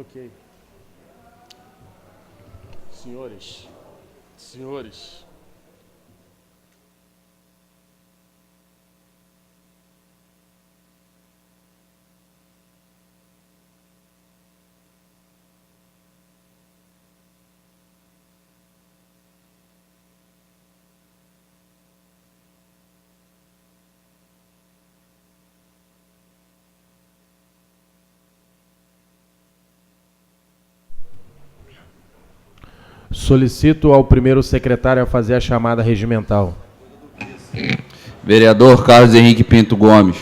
Ok. Senhores. Solicito ao primeiro secretário a fazer a chamada regimental. Vereador Carlos Henrique Pinto Gomes.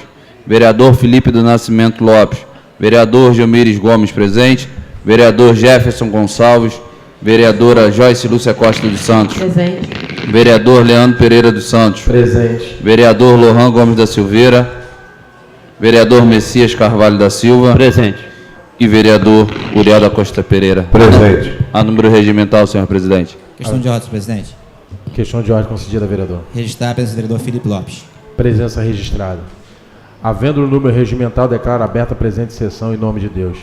Vereador Felipe do Nascimento Lopes. Vereador Gilmires Gomes, presente. Vereador Jefferson Gonçalves. Vereadora Joyce Lúcia Costa dos Santos. Presente. Vereador Leandro Pereira dos Santos. Presente. Vereador Lohan Gomes da Silveira. Vereador Messias Carvalho da Silva. Presente. E vereador Uriel da Costa Pereira. Presente. A número regimental, senhor presidente. Questão de ordem, presidente. Questão de ordem concedida, vereador. Registrar a presença do vereador Felipe Lopes. Presença registrada. Havendo o número regimental, declaro aberta a presente sessão em nome de Deus.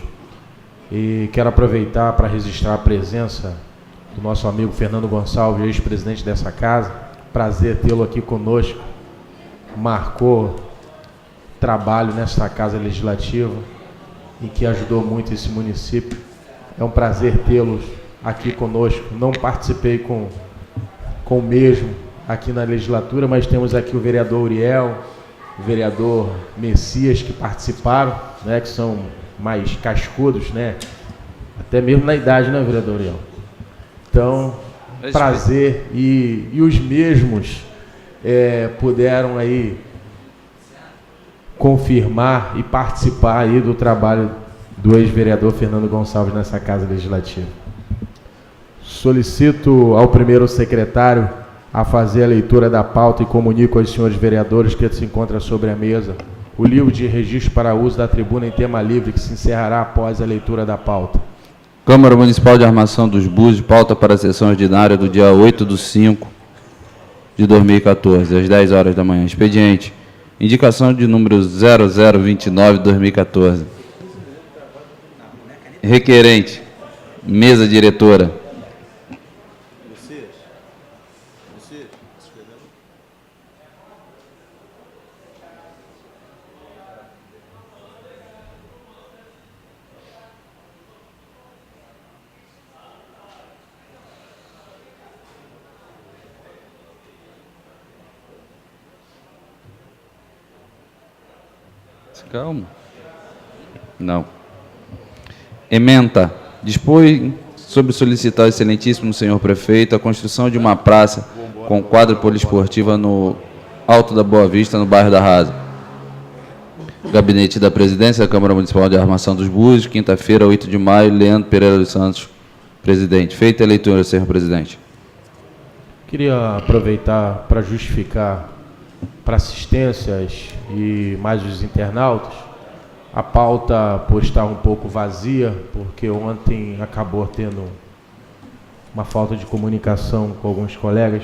E quero aproveitar para registrar a presença do nosso amigo Fernando Gonçalves, ex-presidente dessa casa. Prazer tê-lo aqui conosco. Marcou trabalho nesta casa legislativa, em que ajudou muito esse município. É um prazer tê-los aqui conosco. Não participei com o mesmo aqui na legislatura, mas temos aqui o vereador Uriel, o vereador Messias, que participaram, né, que são mais cascudos, né, até mesmo na idade, né, vereador Uriel? Então, prazer. E os mesmos puderam aí confirmar e participar aí do trabalho do ex-vereador Fernando Gonçalves nessa Casa Legislativa. Solicito ao primeiro secretário a fazer a leitura da pauta e comunico aos senhores vereadores que se encontra sobre a mesa o livro de registro para uso da tribuna em tema livre, que se encerrará após a leitura da pauta. Câmara Municipal de Armação dos Búzios, pauta para a sessão ordinária do dia 8/5/2014, às 10 horas da manhã. Expediente. Indicação de número 0029/2014. Requerente. Mesa diretora. Calma. Não. Ementa. Dispõe sobre solicitar ao excelentíssimo senhor prefeito a construção de uma praça com quadra poliesportiva no Alto da Boa Vista, no bairro da Rasa. Gabinete da Presidência da Câmara Municipal de Armação dos Búzios, quinta-feira, 8 de maio, Leandro Pereira dos Santos, presidente. Feita a leitura, senhor presidente. Queria aproveitar para justificar para assistências e mais os internautas, a pauta por estar um pouco vazia, porque ontem acabou tendo uma falta de comunicação com alguns colegas,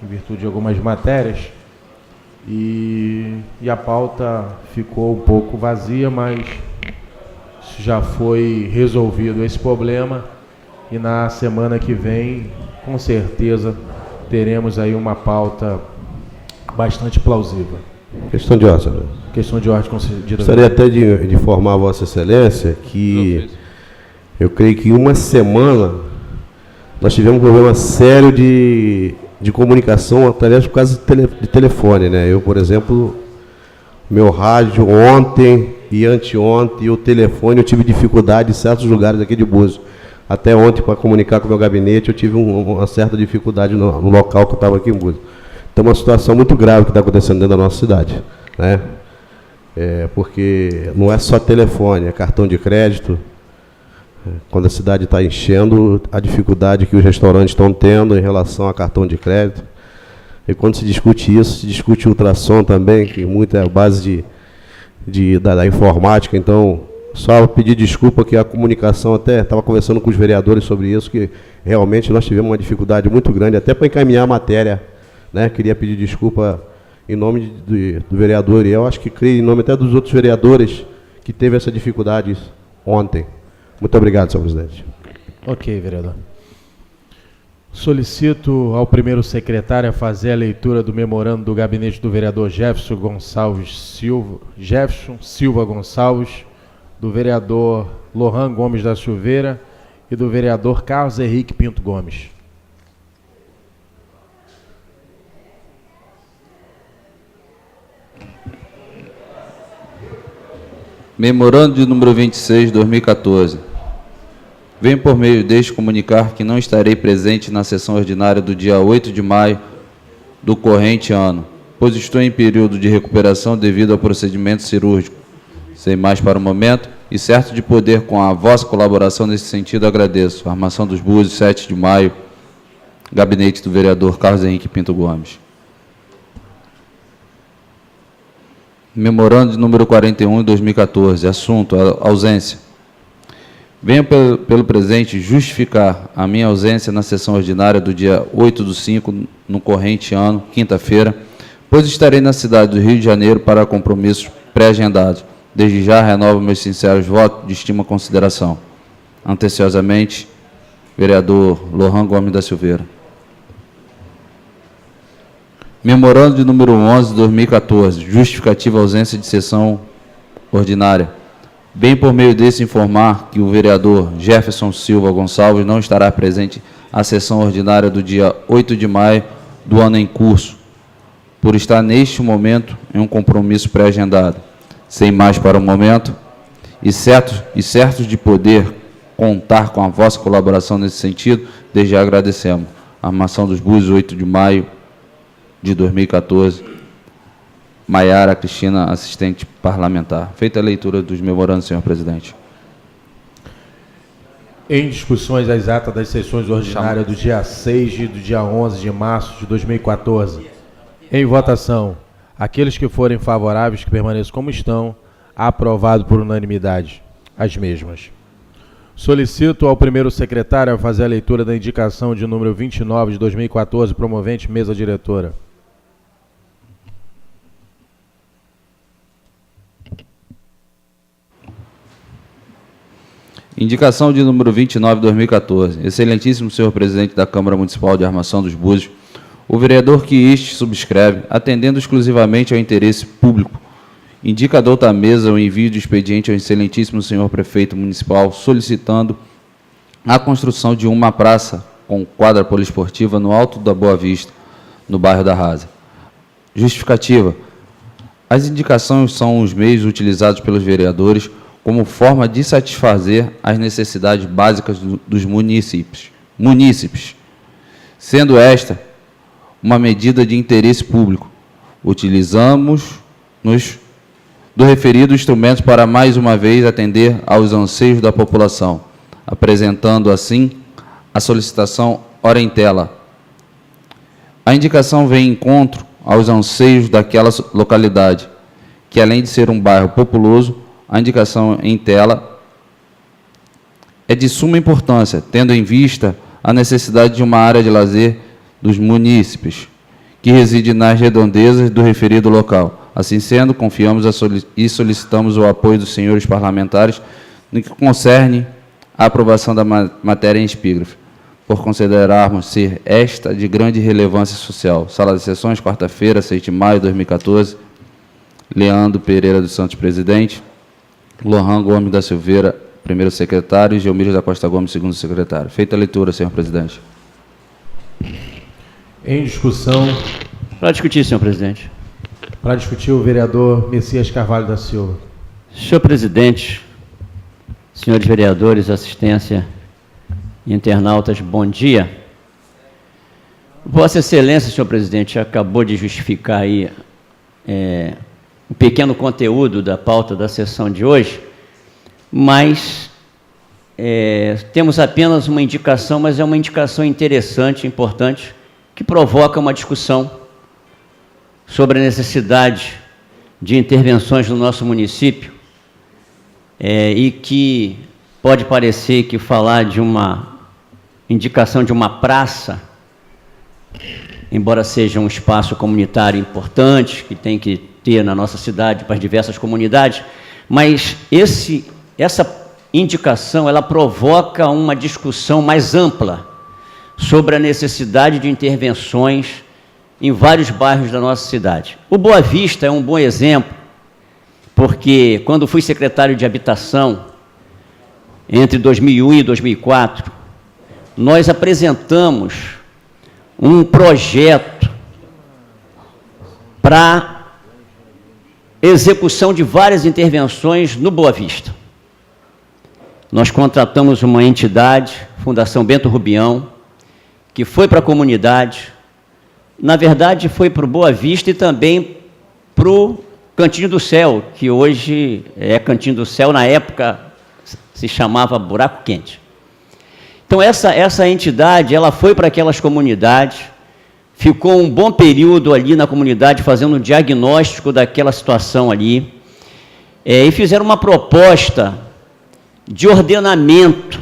em virtude de algumas matérias, e a pauta ficou um pouco vazia, mas já foi resolvido esse problema, e na semana que vem, com certeza, teremos aí uma pauta bastante plausível. Questão de ordem, senhor. Questão de ordem concedida. Gostaria até de informar a Vossa Excelência que eu creio que em uma semana nós tivemos um problema sério de comunicação, através por causa de telefone, né? Eu, por exemplo, meu rádio ontem e anteontem, e o telefone, eu tive dificuldade em certos lugares aqui de Búzios. Até ontem, para comunicar com o meu gabinete, eu tive uma certa dificuldade no local que eu estava aqui em Búzios. Então, uma situação muito grave que está acontecendo dentro da nossa cidade, né? Porque não é só telefone, é cartão de crédito. Quando a cidade está enchendo, a dificuldade que os restaurantes estão tendo em relação a cartão de crédito. E quando se discute isso, se discute ultrassom também, que muito é a base da informática. Então, só pedir desculpa que a comunicação, até estava conversando com os vereadores sobre isso, que realmente nós tivemos uma dificuldade muito grande, até para encaminhar a matéria, né? Queria pedir desculpa em nome do vereador, e eu acho que creio em nome até dos outros vereadores que teve essa dificuldade ontem, Muito obrigado, senhor presidente. Ok, vereador. Solicito ao primeiro secretário a fazer a leitura do memorando do gabinete do vereador Jefferson Silva Gonçalves, do vereador Lohan Gomes da Silveira e do vereador Carlos Henrique Pinto Gomes. Memorando de número 26, 2014. Venho por meio deste comunicar que não estarei presente na sessão ordinária do dia 8 de maio do corrente ano, pois estou em período de recuperação devido ao procedimento cirúrgico. Sem mais para o momento, e certo de poder, com a vossa colaboração nesse sentido, agradeço. Armação dos Búzios, 7 de maio, gabinete do vereador Carlos Henrique Pinto Gomes. Memorando de número 41, 2014. Assunto: ausência. Venho pelo presente justificar a minha ausência na sessão ordinária do dia 8/5, no corrente ano, quinta-feira, pois estarei na cidade do Rio de Janeiro para compromissos pré-agendados. Desde já renovo meus sinceros votos de estima e consideração. Anteciosamente, vereador Lohan Gomes da Silveira. Memorando de número 11, 2014, justificativa ausência de sessão ordinária. Bem por meio desse informar que o vereador Jefferson Silva Gonçalves não estará presente à sessão ordinária do dia 8 de maio do ano em curso, por estar neste momento em um compromisso pré-agendado. Sem mais para o momento, e certos de poder contar com a vossa colaboração nesse sentido, desde já agradecemos. Armação dos Búzios, 8 de maio de 2014. Maiara Cristina, assistente parlamentar. Feita a leitura dos memorandos, senhor presidente. Em discussões as atas das sessões ordinárias do dia 6 e do dia 11 de março de 2014. Em votação, aqueles que forem favoráveis que permaneçam como estão, aprovado por unanimidade. As mesmas. Solicito ao primeiro secretário a fazer a leitura da indicação de número 29 de 2014, promovente mesa diretora. Indicação de número 29, 2014. Excelentíssimo senhor presidente da Câmara Municipal de Armação dos Búzios, o vereador que este subscreve, atendendo exclusivamente ao interesse público, indica a douta mesa o envio de expediente ao excelentíssimo senhor prefeito municipal, solicitando a construção de uma praça com quadra poliesportiva no Alto da Boa Vista, no bairro da Rasa. Justificativa. As indicações são os meios utilizados pelos vereadores como forma de satisfazer as necessidades básicas dos munícipes, sendo esta uma medida de interesse público. Utilizamos-nos do referido instrumento para, mais uma vez, atender aos anseios da população, apresentando, assim, a solicitação ora em tela. A indicação vem em encontro aos anseios daquela localidade, que, além de ser um bairro populoso, a indicação em tela é de suma importância, tendo em vista a necessidade de uma área de lazer dos munícipes, que reside nas redondezas do referido local. Assim sendo, confiamos e solicitamos o apoio dos senhores parlamentares no que concerne à aprovação da matéria em epígrafe, por considerarmos ser esta de grande relevância social. Sala de sessões, quarta-feira, 6 de maio de 2014. Leandro Pereira dos Santos, presidente. Lohan Gomes da Silveira, primeiro secretário, e Gelmiro da Costa Gomes, segundo secretário. Feita a leitura, senhor presidente. Em discussão. Para discutir, senhor presidente. Para discutir, o vereador Messias Carvalho da Silva. Senhor presidente, senhores vereadores, assistência e internautas, bom dia. Vossa Excelência, senhor presidente, acabou de justificar aí um pequeno conteúdo da pauta da sessão de hoje, mas temos apenas uma indicação, mas é uma indicação interessante, importante, que provoca uma discussão sobre a necessidade de intervenções no nosso município e que pode parecer que falar de uma indicação de uma praça, embora seja um espaço comunitário importante, que tem que ter na nossa cidade para as diversas comunidades, mas essa indicação, ela provoca uma discussão mais ampla sobre a necessidade de intervenções em vários bairros da nossa cidade. O Boa Vista é um bom exemplo, porque quando fui secretário de Habitação, entre 2001 e 2004, nós apresentamos um projeto para execução de várias intervenções no Boa Vista. Nós contratamos uma entidade, Fundação Bento Rubião, que foi para a comunidade, na verdade foi para o Boa Vista e também para o Cantinho do Céu, que hoje é Cantinho do Céu, na época se chamava Buraco Quente. Então essa entidade, ela foi para aquelas comunidades, ficou um bom período ali na comunidade fazendo um diagnóstico daquela situação ali, e fizeram uma proposta de ordenamento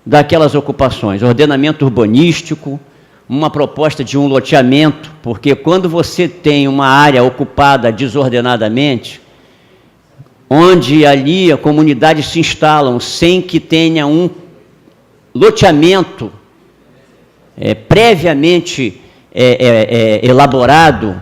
daquelas ocupações, ordenamento urbanístico, uma proposta de um loteamento, porque quando você tem uma área ocupada desordenadamente, onde ali a comunidade se instalam sem que tenha um loteamento previamente elaborado,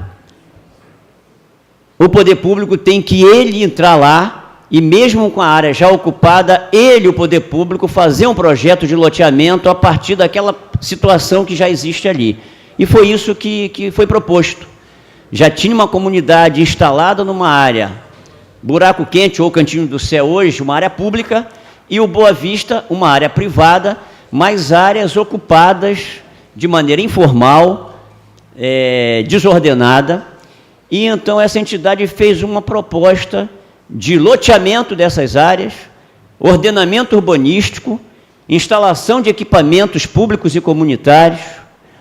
o poder público tem que ele entrar lá e mesmo com a área já ocupada, ele, o poder público, fazer um projeto de loteamento a partir daquela situação que já existe ali. E foi isso que foi proposto. Já tinha uma comunidade instalada numa área, Buraco Quente ou Cantinho do Céu hoje, uma área pública, e o Boa Vista, uma área privada, mas áreas ocupadas de maneira informal, desordenada, e então essa entidade fez uma proposta de loteamento dessas áreas, ordenamento urbanístico, instalação de equipamentos públicos e comunitários,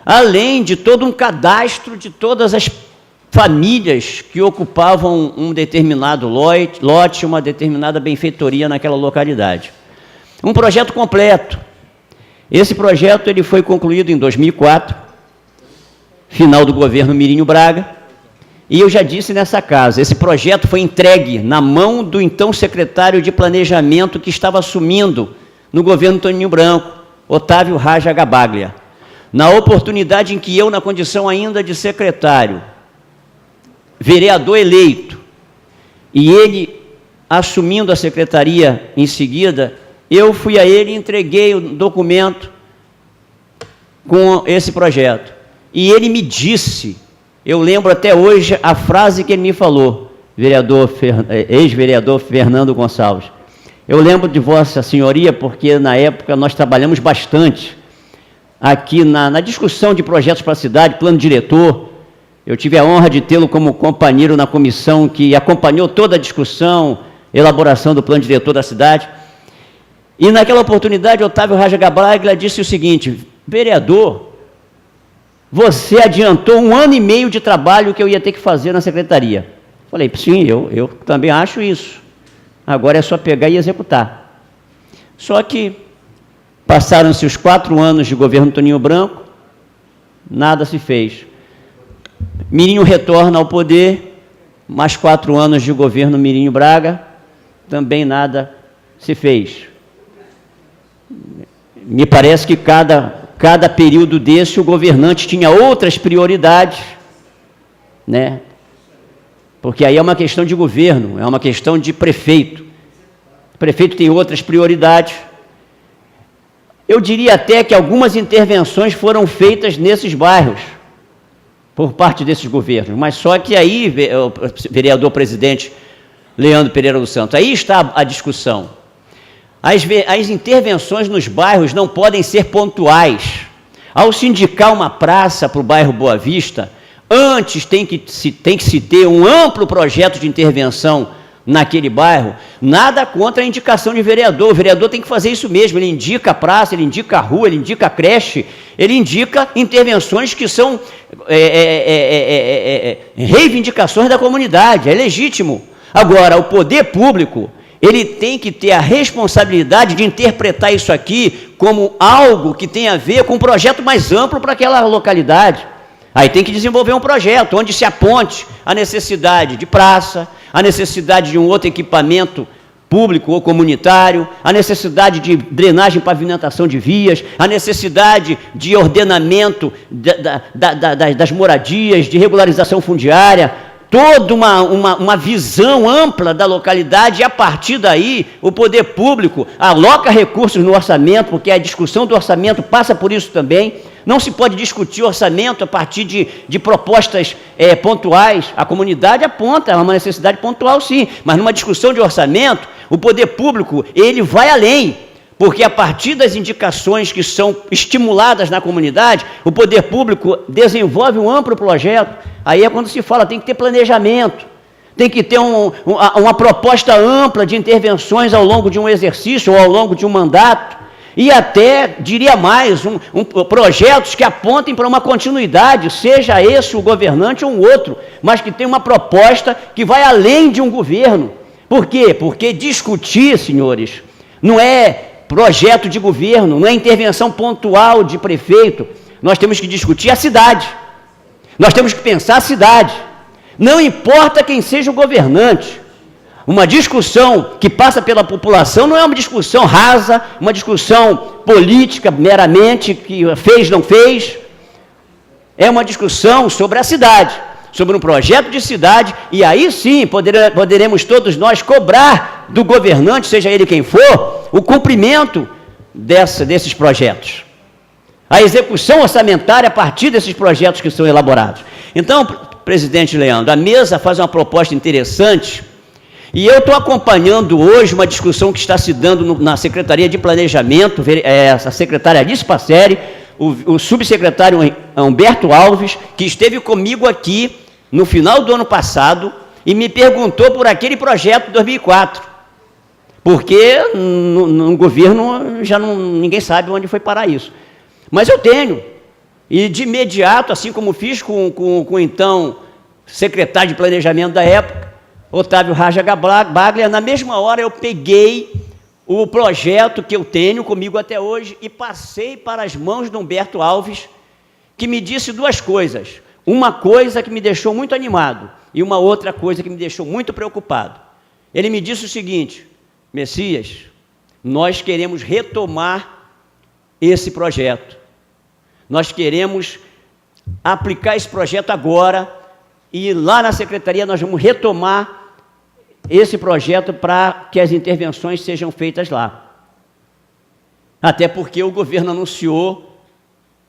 além de todo um cadastro de todas as famílias que ocupavam um determinado lote, uma determinada benfeitoria naquela localidade. Um projeto completo. Esse projeto ele foi concluído em 2004, final do governo Mirinho Braga, e eu já disse nessa casa, esse projeto foi entregue na mão do então secretário de Planejamento que estava assumindo no governo Toninho Branco, Otávio Raja Gabaglia. Na oportunidade em que eu, na condição ainda de secretário, vereador eleito, e ele assumindo a secretaria em seguida, eu fui a ele e entreguei o documento com esse projeto. E ele me disse, eu lembro até hoje a frase que ele me falou, ex-vereador Fernando Gonçalves. Eu lembro de Vossa Senhoria porque, na época, nós trabalhamos bastante aqui na discussão de projetos para a cidade, plano diretor. Eu tive a honra de tê-lo como companheiro na comissão que acompanhou toda a discussão, elaboração do plano diretor da cidade. E, naquela oportunidade, Otávio Raja Gabaglia disse o seguinte: vereador, você adiantou 1 ano e meio de trabalho que eu ia ter que fazer na secretaria. Falei, sim, eu também acho isso. Agora é só pegar e executar. Só que passaram-se os 4 anos de governo Toninho Branco, nada se fez. Mirinho retorna ao poder, mais 4 anos de governo Mirinho Braga, também nada se fez. Me parece que cada período desse o governante tinha outras prioridades, né? Porque aí é uma questão de governo, é uma questão de prefeito. O prefeito tem outras prioridades. Eu diria até que algumas intervenções foram feitas nesses bairros, por parte desses governos, mas só que aí, vereador presidente Leandro Pereira dos Santos, aí está a discussão. As intervenções nos bairros não podem ser pontuais. Ao se indicar uma praça para o bairro Boa Vista, antes tem que se ter um amplo projeto de intervenção naquele bairro. Nada contra a indicação de vereador. O vereador tem que fazer isso mesmo. Ele indica a praça, ele indica a rua, ele indica a creche, ele indica intervenções que são reivindicações da comunidade. É legítimo. Agora, o poder público, ele tem que ter a responsabilidade de interpretar isso aqui como algo que tem a ver com um projeto mais amplo para aquela localidade. Aí tem que desenvolver um projeto onde se aponte a necessidade de praça, a necessidade de um outro equipamento público ou comunitário, a necessidade de drenagem e pavimentação de vias, a necessidade de ordenamento das moradias, de regularização fundiária, toda uma visão ampla da localidade, e a partir daí o poder público aloca recursos no orçamento, porque a discussão do orçamento passa por isso também. Não se pode discutir orçamento a partir de propostas pontuais. A comunidade aponta uma necessidade pontual, sim, mas numa discussão de orçamento, o poder público ele vai além, porque a partir das indicações que são estimuladas na comunidade, o poder público desenvolve um amplo projeto. Aí é quando se fala, tem que ter planejamento, tem que ter uma proposta ampla de intervenções ao longo de um exercício ou ao longo de um mandato, e até, diria mais, projetos que apontem para uma continuidade, seja esse o governante ou um outro, mas que tem uma proposta que vai além de um governo. Por quê? Porque discutir, senhores, não é projeto de governo, não é intervenção pontual de prefeito. Nós temos que discutir a cidade. Nós temos que pensar a cidade. Não importa quem seja o governante. Uma discussão que passa pela população não é uma discussão rasa, uma discussão política meramente, que fez, não fez. É uma discussão sobre a cidade, sobre um projeto de cidade, e aí sim poderemos todos nós cobrar do governante, seja ele quem for, o cumprimento desses projetos. A execução orçamentária a partir desses projetos que são elaborados. Então, presidente Leandro, a mesa faz uma proposta interessante, e eu estou acompanhando hoje uma discussão que está se dando na Secretaria de Planejamento, a secretária Alice Passeri, o subsecretário Humberto Alves, que esteve comigo aqui no final do ano passado e me perguntou por aquele projeto de 2004, porque no governo ninguém sabe onde foi parar isso. Mas eu tenho, e de imediato, assim como fiz com o então secretário de Planejamento da época, Otávio Raja Baglia, na mesma hora eu peguei o projeto que eu tenho comigo até hoje e passei para as mãos de Humberto Alves, que me disse duas coisas. Uma coisa que me deixou muito animado e uma outra coisa que me deixou muito preocupado. Ele me disse o seguinte: Messias, nós queremos retomar esse projeto. Nós queremos aplicar esse projeto agora e lá na secretaria nós vamos retomar esse projeto para que as intervenções sejam feitas lá. Até porque o governo anunciou,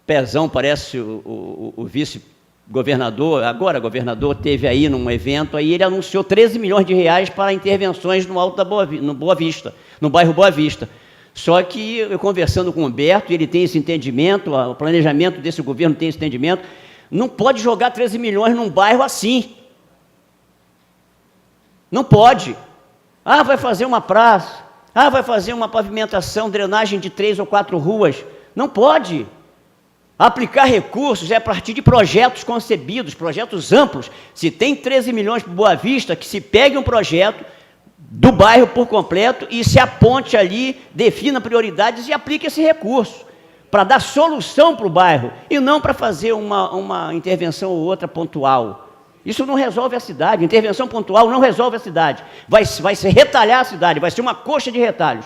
Pezão, parece o vice-governador, agora governador, teve aí num evento, aí ele anunciou 13 milhões de reais para intervenções no Alto no Boa Vista, no bairro Boa Vista. Só que eu conversando com o Humberto, ele tem esse entendimento, o planejamento desse governo tem esse entendimento, não pode jogar 13 milhões num bairro assim. Não pode. Ah, vai fazer uma praça. Ah, vai fazer uma pavimentação, drenagem de 3 ou 4 ruas. Não pode. Aplicar recursos é a partir de projetos concebidos, projetos amplos. Se tem 13 milhões para Boa Vista, que se pegue um projeto do bairro por completo e se aponte ali, defina prioridades e aplique esse recurso para dar solução para o bairro e não para fazer uma intervenção ou outra pontual. Isso não resolve a cidade, intervenção pontual não resolve a cidade, vai se retalhar a cidade, vai ser uma coxa de retalhos.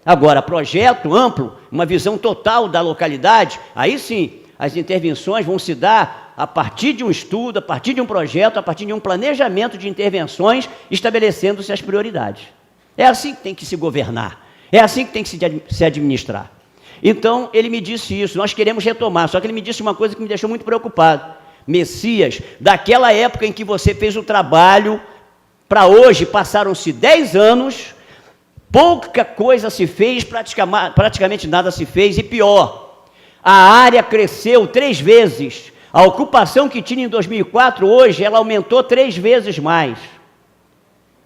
Agora, projeto amplo, uma visão total da localidade, aí sim, as intervenções vão se dar a partir de um estudo, a partir de um projeto, a partir de um planejamento de intervenções, estabelecendo-se as prioridades. É assim que tem que se governar, é assim que tem que se administrar. Então, ele me disse isso, nós queremos retomar, só que ele me disse uma coisa que me deixou muito preocupado. Messias, daquela época em que você fez o trabalho, para hoje passaram-se 10 anos, pouca coisa se fez, praticamente nada se fez, e pior, a área cresceu 3 vezes, a ocupação que tinha em 2004, hoje, ela aumentou 3 vezes mais.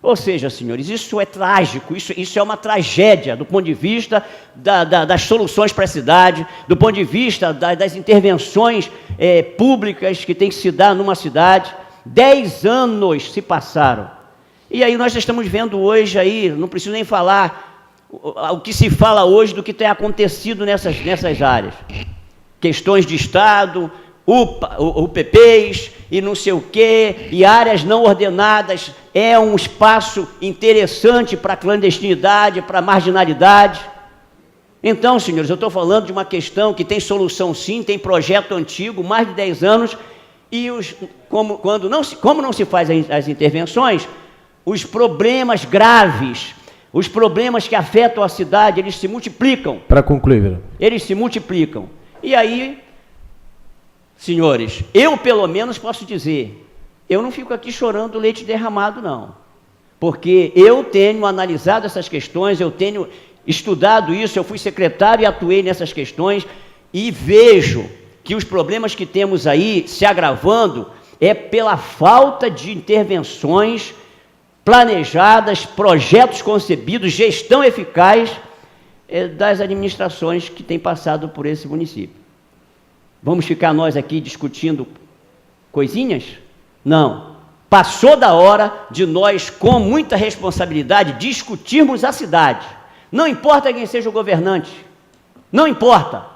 Ou seja, senhores, isso é trágico, isso é uma tragédia do ponto de vista das soluções para a cidade, do ponto de vista das intervenções públicas que tem que se dar numa cidade. 10 anos se passaram. E aí nós estamos vendo hoje, aí, não preciso nem falar o que se fala hoje do que tem acontecido nessas áreas. Questões de Estado, UPPs, e não sei o quê, e áreas não ordenadas é um espaço interessante para a clandestinidade, para a marginalidade. Então, senhores, eu estou falando de uma questão que tem solução sim, tem projeto antigo, mais de 10 anos, e como não se faz as intervenções, os problemas graves, os problemas que afetam a cidade, eles se multiplicam. Para concluir, vereador. Eles se multiplicam. E aí, senhores, eu pelo menos posso dizer, eu não fico aqui chorando leite derramado, não. Porque eu tenho analisado essas questões, eu tenho estudado isso, eu fui secretário e atuei nessas questões, e vejo que os problemas que temos aí se agravando é pela falta de intervenções planejadas, projetos concebidos, gestão eficaz das administrações que têm passado por esse município. Vamos ficar nós aqui discutindo coisinhas? Não. Passou da hora de nós, com muita responsabilidade, discutirmos a cidade. Não importa quem seja o governante, não importa.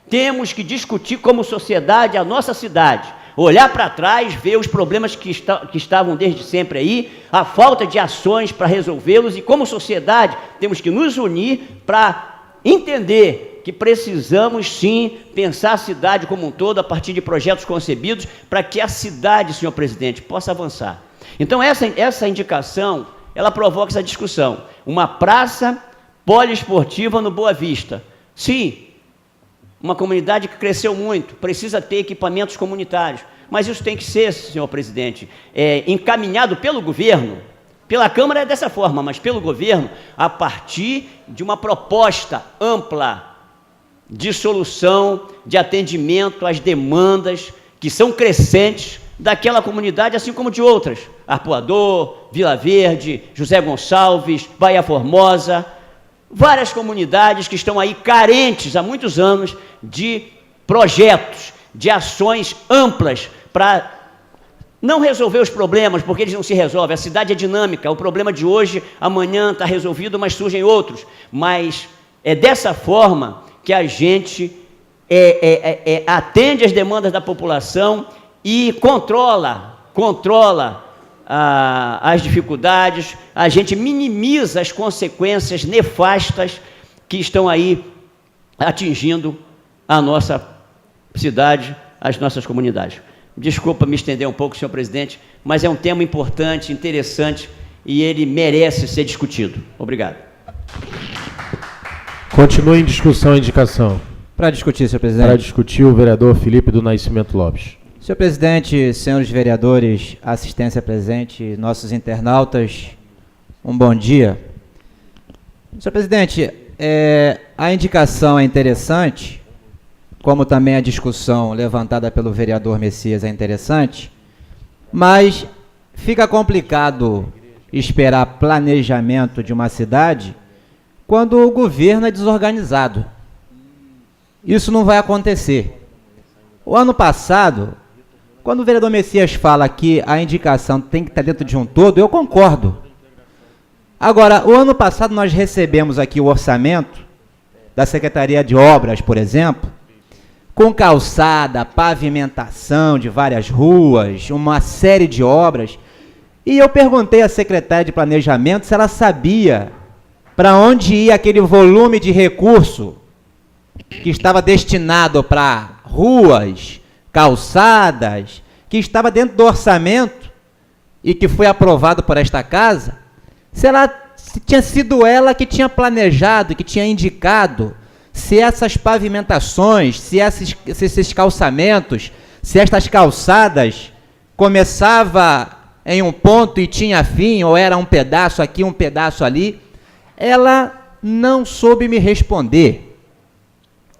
Temos que discutir como sociedade a nossa cidade, olhar para trás, ver os problemas que estavam desde sempre aí, a falta de ações para resolvê-los, e como sociedade temos que nos unir para entender que precisamos sim pensar a cidade como um todo a partir de projetos concebidos para que a cidade, senhor presidente, possa avançar. Então essa indicação, ela provoca essa discussão. Uma praça poliesportiva no Boa Vista. Sim, uma comunidade que cresceu muito, precisa ter equipamentos comunitários, mas isso tem que ser, senhor presidente, encaminhado pelo governo, pela Câmara é dessa forma, mas pelo governo, a partir de uma proposta ampla de solução, de atendimento às demandas que são crescentes daquela comunidade, assim como de outras, Arpoador, Vila Verde, José Gonçalves, Bahia Formosa, várias comunidades que estão aí carentes há muitos anos de projetos, de ações amplas para não resolver os problemas, porque eles não se resolvem. A cidade é dinâmica, o problema de hoje, amanhã está resolvido, mas surgem outros. Mas é dessa forma que a gente atende às demandas da população e controla as dificuldades, a gente minimiza as consequências nefastas que estão aí atingindo a nossa cidade, as nossas comunidades. Desculpa me estender um pouco, senhor presidente, mas é um tema importante, interessante, e ele merece ser discutido. Obrigado. Continua em discussão a indicação. Para discutir, senhor presidente. Para discutir o vereador Felipe do Nascimento Lopes. Senhor presidente, senhores vereadores, assistência presente, nossos internautas, um bom dia. Senhor presidente, a indicação é interessante, como também a discussão levantada pelo vereador Messias é interessante, mas fica complicado esperar planejamento de uma cidade quando o governo é desorganizado. Isso não vai acontecer. O ano passado, quando o vereador Messias fala que a indicação tem que estar dentro de um todo, eu concordo. Agora, o ano passado nós recebemos aqui o orçamento da Secretaria de Obras, por exemplo, com calçada, pavimentação de várias ruas, uma série de obras, e eu perguntei à secretária de Planejamento se ela sabia para onde ia aquele volume de recurso que estava destinado para ruas, calçadas, que estava dentro do orçamento e que foi aprovado por esta casa, se tinha sido ela que tinha planejado, que tinha indicado se essas pavimentações, se esses calçamentos, se estas calçadas começava em um ponto e tinha fim, ou era um pedaço aqui, um pedaço ali. Ela não soube me responder.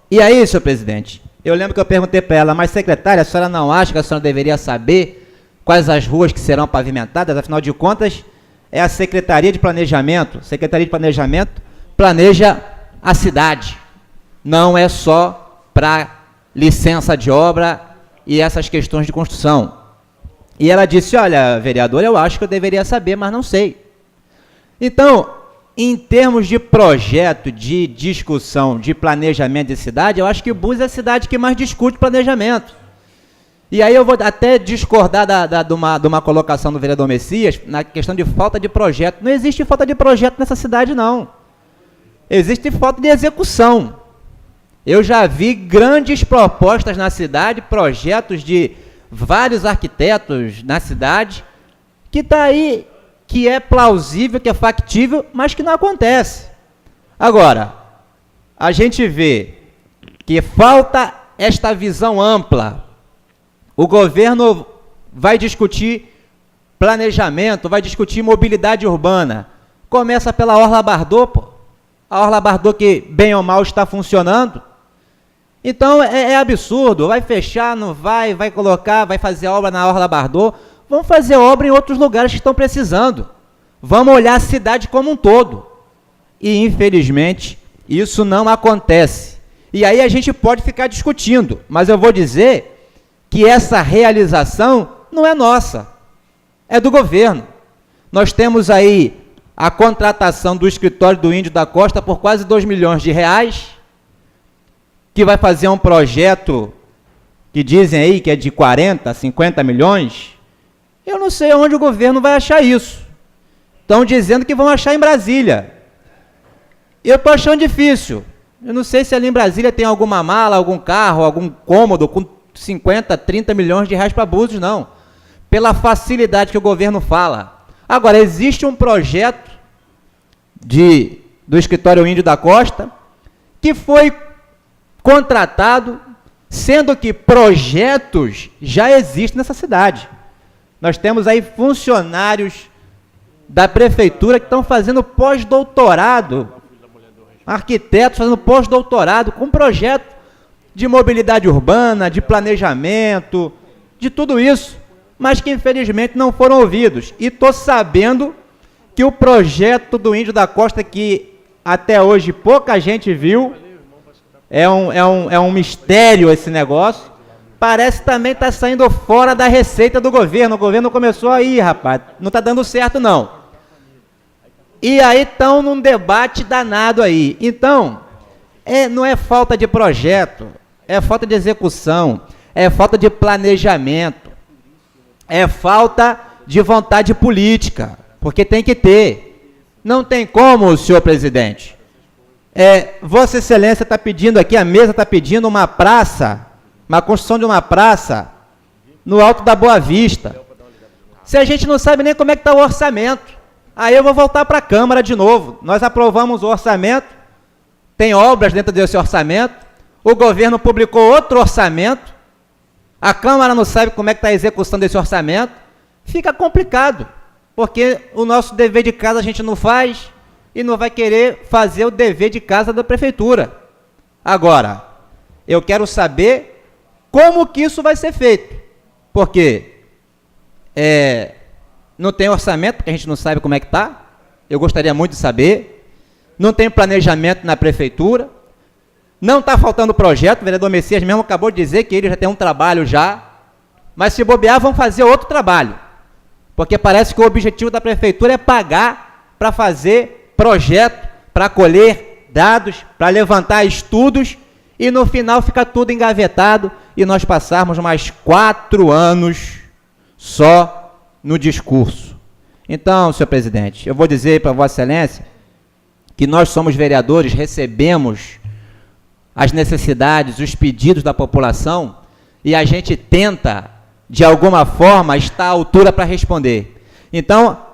E aí, senhor presidente, eu lembro que eu perguntei para ela, mas secretária, a senhora não acha que a senhora deveria saber quais as ruas que serão pavimentadas? Afinal de contas, é a Secretaria de Planejamento. A Secretaria de Planejamento planeja a cidade. Não é só para licença de obra e essas questões de construção. E ela disse, olha, vereador, eu acho que eu deveria saber, mas não sei. Então, em termos de projeto, de discussão, de planejamento de cidade, eu acho que o Búzios é a cidade que mais discute planejamento. E aí eu vou até discordar de uma colocação do vereador Messias na questão de falta de projeto. Não existe falta de projeto nessa cidade, não. Existe falta de execução. Eu já vi grandes propostas na cidade, projetos de vários arquitetos na cidade, que está aí, que é plausível, que é factível, mas que não acontece. Agora, a gente vê que falta esta visão ampla. O governo vai discutir planejamento, vai discutir mobilidade urbana. Começa pela Orla Bardot, pô. A Orla Bardot que, bem ou mal, está funcionando. Então, é absurdo. Vai fechar, não vai, vai colocar, vai fazer obra na Orla Bardot. Vamos fazer obra em outros lugares que estão precisando. Vamos olhar a cidade como um todo. E, infelizmente, isso não acontece. E aí a gente pode ficar discutindo, mas eu vou dizer que essa realização não é nossa, é do governo. Nós temos aí a contratação do escritório do Índio da Costa por quase 2 milhões de reais, que vai fazer um projeto que dizem aí que é de 40, 50 milhões. Eu não sei onde o governo vai achar isso. Estão dizendo que vão achar em Brasília. Eu estou achando difícil. Eu não sei se ali em Brasília tem alguma mala, algum carro, algum cômodo com 50, 30 milhões de reais para Búzios, não. Pela facilidade que o governo fala. Agora, existe um projeto do escritório Índio da Costa que foi contratado, sendo que projetos já existem nessa cidade. Nós temos aí funcionários da prefeitura que estão fazendo pós-doutorado, arquitetos fazendo pós-doutorado com projeto de mobilidade urbana, de planejamento, de tudo isso, mas que infelizmente não foram ouvidos. E estou sabendo que o projeto do Índio da Costa, que até hoje pouca gente viu, é um mistério esse negócio, parece também estar saindo fora da receita do governo. O governo começou aí, rapaz, não está dando certo não. E aí estão num debate danado aí. Então, não é falta de projeto, é falta de execução, é falta de planejamento, é falta de vontade política, porque tem que ter. Não tem como, senhor presidente. Vossa Excelência está pedindo aqui, a mesa está pedindo uma praça, uma construção de uma praça no Alto da Boa Vista. Se a gente não sabe nem como é que está o orçamento, aí eu vou voltar para a Câmara de novo. Nós aprovamos o orçamento, tem obras dentro desse orçamento, o governo publicou outro orçamento, a Câmara não sabe como é que está a execução desse orçamento, fica complicado, porque o nosso dever de casa a gente não faz e não vai querer fazer o dever de casa da Prefeitura. Agora, eu quero saber como que isso vai ser feito, porque não tem orçamento, porque a gente não sabe como é que está. Eu gostaria muito de saber. Não tem planejamento na prefeitura. Não está faltando projeto. O vereador Messias mesmo acabou de dizer que ele já tem um trabalho já. Mas se bobear, vão fazer outro trabalho. Porque parece que o objetivo da prefeitura é pagar para fazer projeto, para colher dados, para levantar estudos e no final fica tudo engavetado e nós passarmos mais 4 anos só no discurso. Então, senhor presidente, eu vou dizer para Vossa Excelência que nós somos vereadores, recebemos as necessidades, os pedidos da população e a gente tenta, de alguma forma, estar à altura para responder. Então,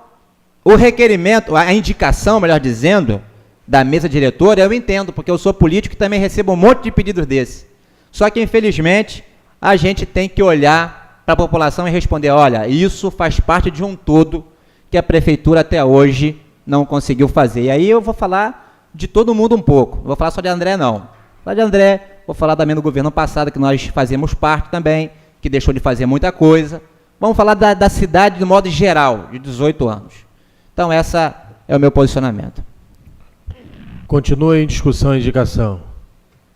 o requerimento, a indicação, melhor dizendo, da mesa diretora, eu entendo, porque eu sou político e também recebo um monte de pedidos desses. Só que, infelizmente, a gente tem que olhar para a população e responder, olha, isso faz parte de um todo que a prefeitura até hoje não conseguiu fazer. E aí eu vou falar de todo mundo um pouco, não vou falar só de André não. Vou falar de André, vou falar também do governo passado, que nós fazemos parte também, que deixou de fazer muita coisa. Vamos falar da cidade de modo geral, de 18 anos. Então essa é o meu posicionamento. Continua em discussão e indicação.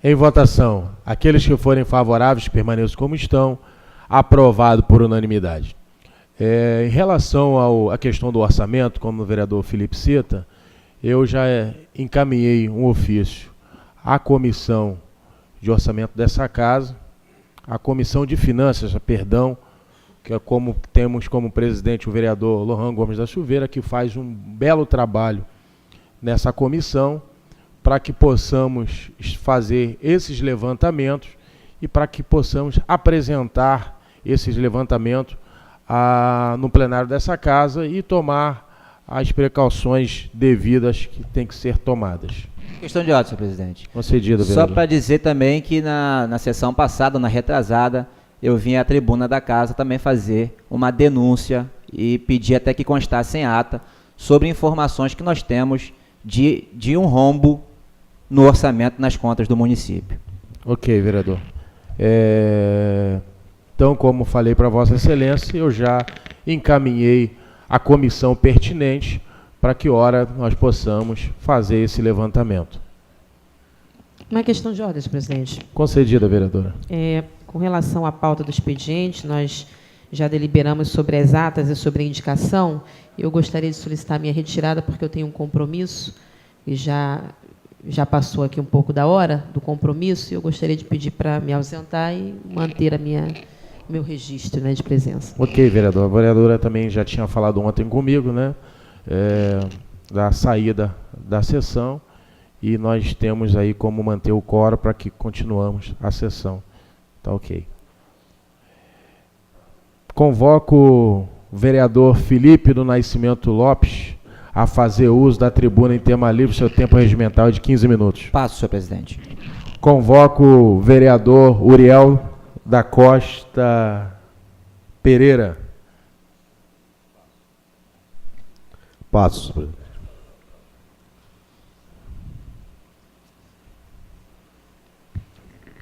Em votação, aqueles que forem favoráveis permaneçam como estão. Aprovado por unanimidade. Em relação à questão do orçamento, como o vereador Felipe cita, eu já encaminhei um ofício à comissão de orçamento dessa casa, a Comissão de Finanças, perdão, que é como temos como presidente o vereador Lohan Gomes da Silveira, que faz um belo trabalho nessa comissão, para que possamos fazer esses levantamentos e para que possamos apresentar esses levantamentos no plenário dessa casa e tomar as precauções devidas que têm que ser tomadas. Questão de ordem, senhor presidente. Concedido, vereador. Só para dizer também que na sessão passada, na retrasada, eu vim à tribuna da casa também fazer uma denúncia e pedir até que constasse em ata sobre informações que nós temos de um rombo no orçamento nas contas do município. Ok, vereador. Então, como falei para Vossa Excelência, eu já encaminhei a comissão pertinente para que hora nós possamos fazer esse levantamento. Uma questão de ordem, senhor presidente. Concedida, vereadora. Com relação à pauta do expediente, nós já deliberamos sobre as atas e sobre a indicação. Eu gostaria de solicitar minha retirada porque eu tenho um compromisso e já passou aqui um pouco da hora do compromisso e eu gostaria de pedir para me ausentar e manter meu registro, né, de presença. Ok, vereador. A vereadora também já tinha falado ontem comigo, né, da saída da sessão, e nós temos aí como manter o quórum para que continuamos a sessão. Tá ok. Convoco o vereador Felipe do Nascimento Lopes a fazer uso da tribuna em tema livre, seu tempo regimental é de 15 minutos. Passo, senhor presidente. Convoco o vereador Uriel da Costa Pereira. Passo, senhor presidente.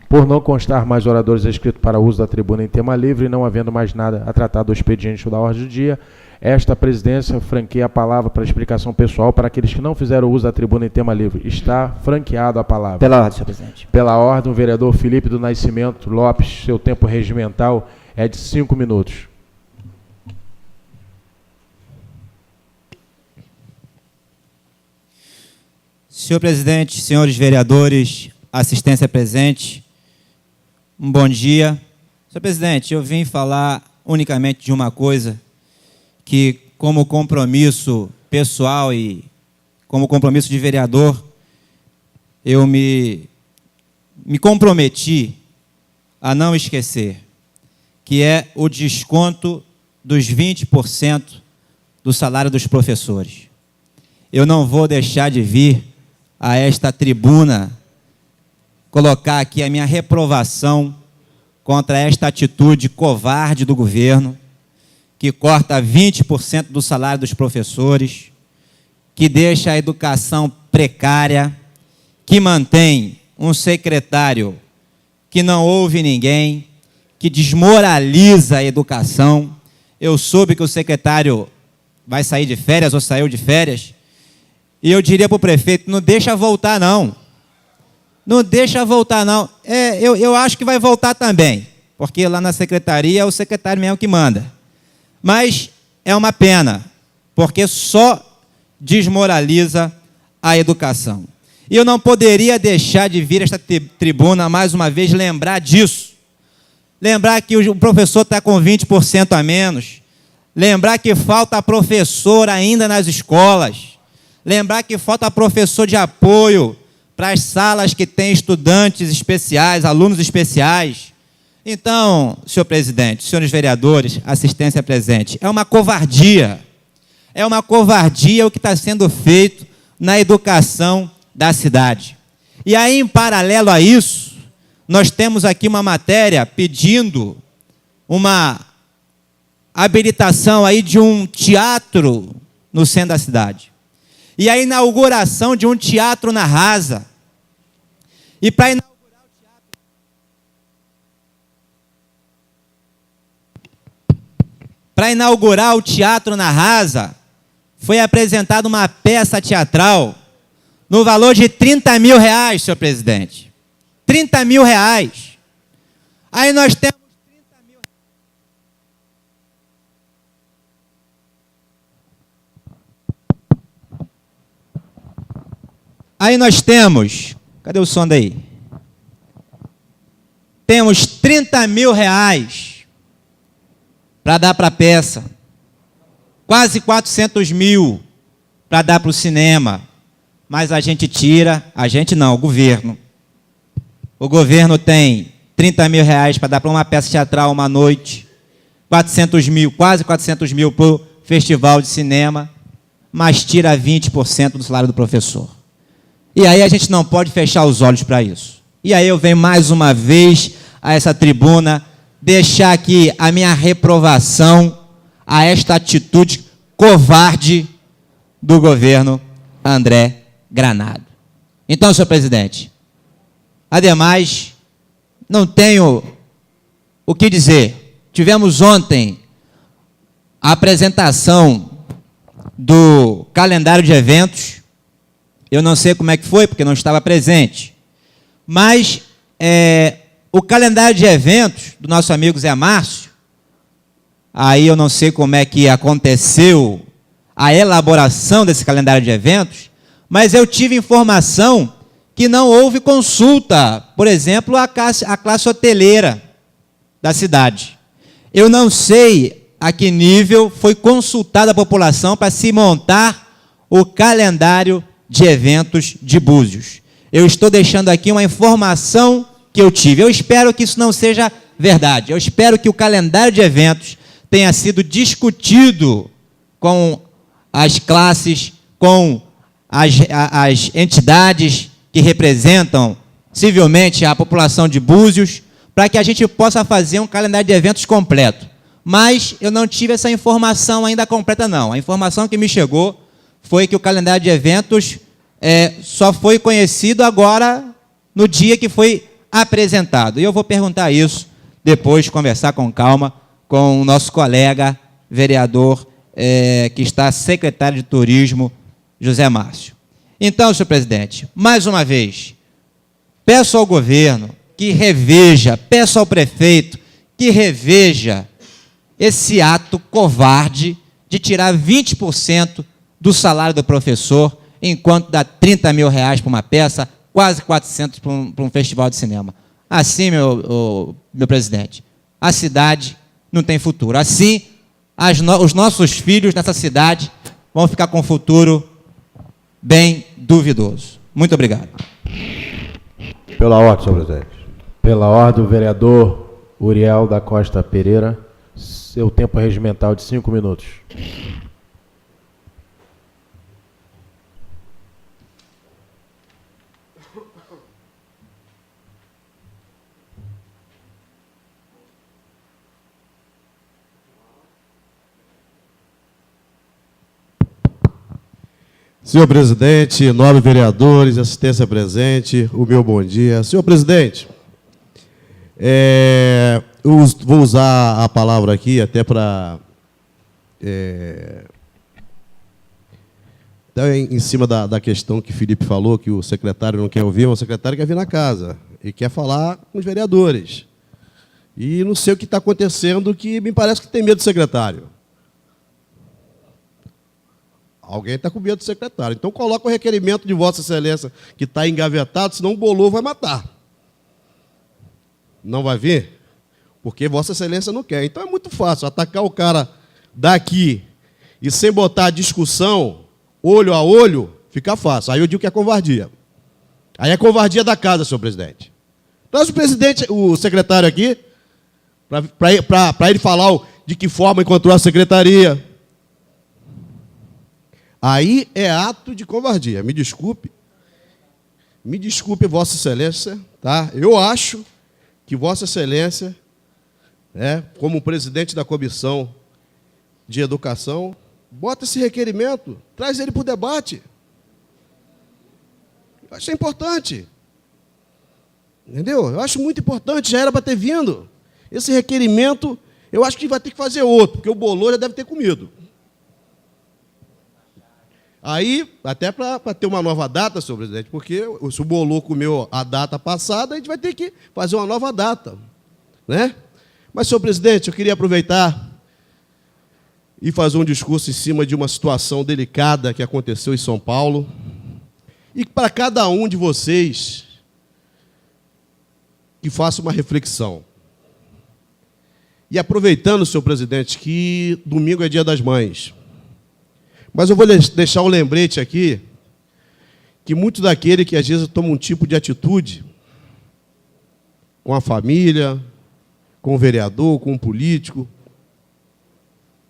Por não constar mais oradores inscritos para uso da tribuna em tema livre e não havendo mais nada a tratar do expediente ou da ordem do dia, esta presidência franqueia a palavra para explicação pessoal para aqueles que não fizeram uso da tribuna em tema livre. Está franqueado a palavra. Pela ordem, senhor presidente. Pela ordem, o vereador Felipe do Nascimento Lopes, seu tempo regimental é de 5 minutos. Senhor presidente, senhores vereadores, assistência presente, um bom dia. Senhor presidente, eu vim falar unicamente de uma coisa que, como compromisso pessoal e como compromisso de vereador, eu me comprometi a não esquecer, que é o desconto dos 20% do salário dos professores. Eu não vou deixar de vir a esta tribuna colocar aqui a minha reprovação contra esta atitude covarde do governo, que corta 20% do salário dos professores, que deixa a educação precária, que mantém um secretário que não ouve ninguém, que desmoraliza a educação. Eu soube que o secretário vai sair de férias ou saiu de férias, e eu diria para o prefeito, não deixa voltar não. Não deixa voltar não. Eu acho que vai voltar também, porque lá na secretaria é o secretário mesmo que manda. Mas é uma pena, porque só desmoraliza a educação. E eu não poderia deixar de vir a esta tribuna, mais uma vez, lembrar disso. Lembrar que o professor está com 20% a menos. Lembrar que falta professor ainda nas escolas. Lembrar que falta professor de apoio para as salas que têm estudantes especiais, alunos especiais. Então, senhor presidente, senhores vereadores, assistência presente, é uma covardia. É uma covardia o que está sendo feito na educação da cidade. E aí, em paralelo a isso, nós temos aqui uma matéria pedindo uma habilitação aí de um teatro no centro da cidade. E a inauguração de um teatro na Rasa. E para inaugurar o teatro na Rasa, foi apresentada uma peça teatral no valor de 30 mil reais, senhor presidente. 30 mil reais. Aí nós temos 30 mil. Aí nós temos, cadê o som daí? Temos 30 mil reais para dar para a peça, quase 400 mil para dar para o cinema, mas a gente tira, a gente não, o governo. O governo tem 30 mil reais para dar para uma peça teatral uma noite, 400 mil, quase 400 mil para o festival de cinema, mas tira 20% do salário do professor. E aí a gente não pode fechar os olhos para isso. E aí eu venho mais uma vez a essa tribuna deixar aqui a minha reprovação a esta atitude covarde do governo André Granado. Então, senhor presidente, ademais, não tenho o que dizer. Tivemos ontem a apresentação do calendário de eventos. Eu não sei como é que foi, porque não estava presente. Mas o calendário de eventos do nosso amigo Zé Márcio, aí eu não sei como é que aconteceu a elaboração desse calendário de eventos, mas eu tive informação que não houve consulta, por exemplo, à classe hoteleira da cidade. Eu não sei a que nível foi consultada a população para se montar o calendário de eventos de Búzios. Eu estou deixando aqui uma informação que eu tive. Eu espero que isso não seja verdade. Eu espero que o calendário de eventos tenha sido discutido com as classes, com as entidades que representam civilmente a população de Búzios, para que a gente possa fazer um calendário de eventos completo. Mas eu não tive essa informação ainda completa, não. A informação que me chegou foi que o calendário de eventos só foi conhecido agora no dia que foi apresentado. E eu vou perguntar isso depois, conversar com calma com o nosso colega vereador, que está secretário de Turismo, José Márcio. Então, senhor presidente, mais uma vez, peço ao governo que reveja, peço ao prefeito que reveja esse ato covarde de tirar 20% do salário do professor, enquanto dá 30 mil reais para uma peça, quase 400 para um festival de cinema. Assim, meu presidente, a cidade não tem futuro. Assim, os nossos filhos nessa cidade vão ficar com um futuro bem duvidoso. Muito obrigado. Pela ordem, senhor presidente. Pela ordem, o vereador Uriel da Costa Pereira, seu tempo regimental de 5 minutos. Senhor presidente, nobres vereadores, assistência presente, o meu bom dia. Senhor presidente, eu vou usar a palavra aqui até para... em cima da questão que Felipe falou, que o secretário não quer ouvir, mas o secretário quer vir na casa e quer falar com os vereadores. E não sei o que está acontecendo, que me parece que tem medo do secretário. Alguém está com medo do secretário. Então, coloca o requerimento de Vossa Excelência, que está engavetado, senão o bolor vai matar. Não vai vir? Porque Vossa Excelência não quer. Então, é muito fácil atacar o cara daqui e sem botar discussão, olho a olho, fica fácil. Aí eu digo que é covardia. Aí é covardia da casa, senhor presidente. Traz o secretário aqui, para ele falar de que forma encontrou a secretaria. Aí é ato de covardia. Me desculpe, Vossa Excelência, tá? Eu acho que Vossa Excelência, como presidente da Comissão de Educação, bota esse requerimento, traz ele para o debate. Eu acho importante. Entendeu? Eu acho muito importante, já era para ter vindo. Esse requerimento, eu acho que vai ter que fazer outro, porque o bolor já deve ter comido. Aí, até para ter uma nova data, senhor presidente, porque se o bolor comeu a data passada, a gente vai ter que fazer uma nova data, né? Mas, senhor presidente, eu queria aproveitar e fazer um discurso em cima de uma situação delicada que aconteceu em São Paulo, e para cada um de vocês que faça uma reflexão. E aproveitando, senhor presidente, que domingo é Dia das Mães. Mas eu vou deixar um lembrete aqui, que muito daquele que às vezes toma um tipo de atitude com a família, com o vereador, com o político,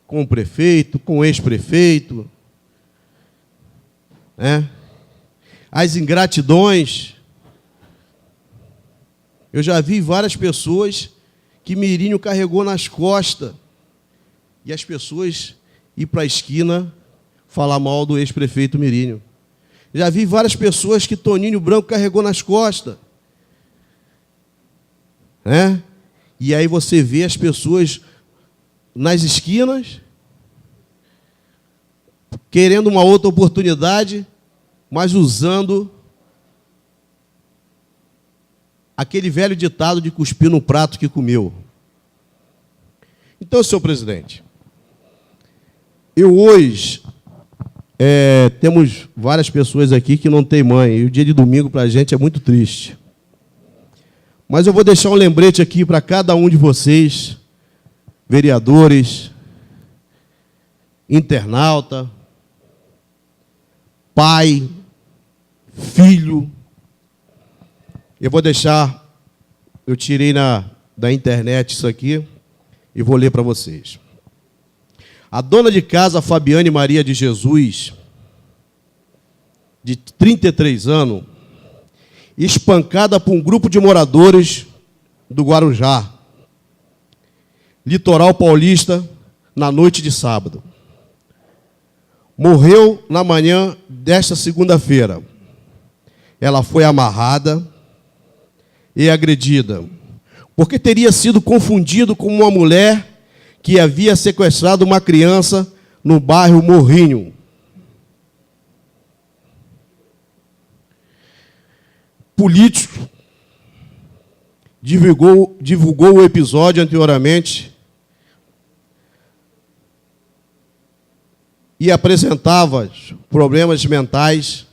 com o prefeito, com o ex-prefeito, né? As ingratidões. Eu já vi várias pessoas que Mirinho carregou nas costas e as pessoas ir para a esquina falar mal do ex-prefeito Mirinho. Já vi várias pessoas que Toninho Branco carregou nas costas, né? E aí você vê as pessoas nas esquinas querendo uma outra oportunidade, mas usando aquele velho ditado de cuspir no prato que comeu. Então, senhor presidente, eu hoje temos várias pessoas aqui que não têm mãe, e o dia de domingo para a gente é muito triste. Mas eu vou deixar um lembrete aqui para cada um de vocês, vereadores, internauta, pai, filho. Eu vou deixar, eu tirei da internet isso aqui e vou ler para vocês. A dona de casa, Fabiane Maria de Jesus, de 33 anos, espancada por um grupo de moradores do Guarujá, litoral paulista, na noite de sábado. Morreu na manhã desta segunda-feira. Ela foi amarrada e agredida, porque teria sido confundido com uma mulher que havia sequestrado uma criança no bairro Morrinho. Político divulgou o episódio anteriormente e apresentava problemas mentais,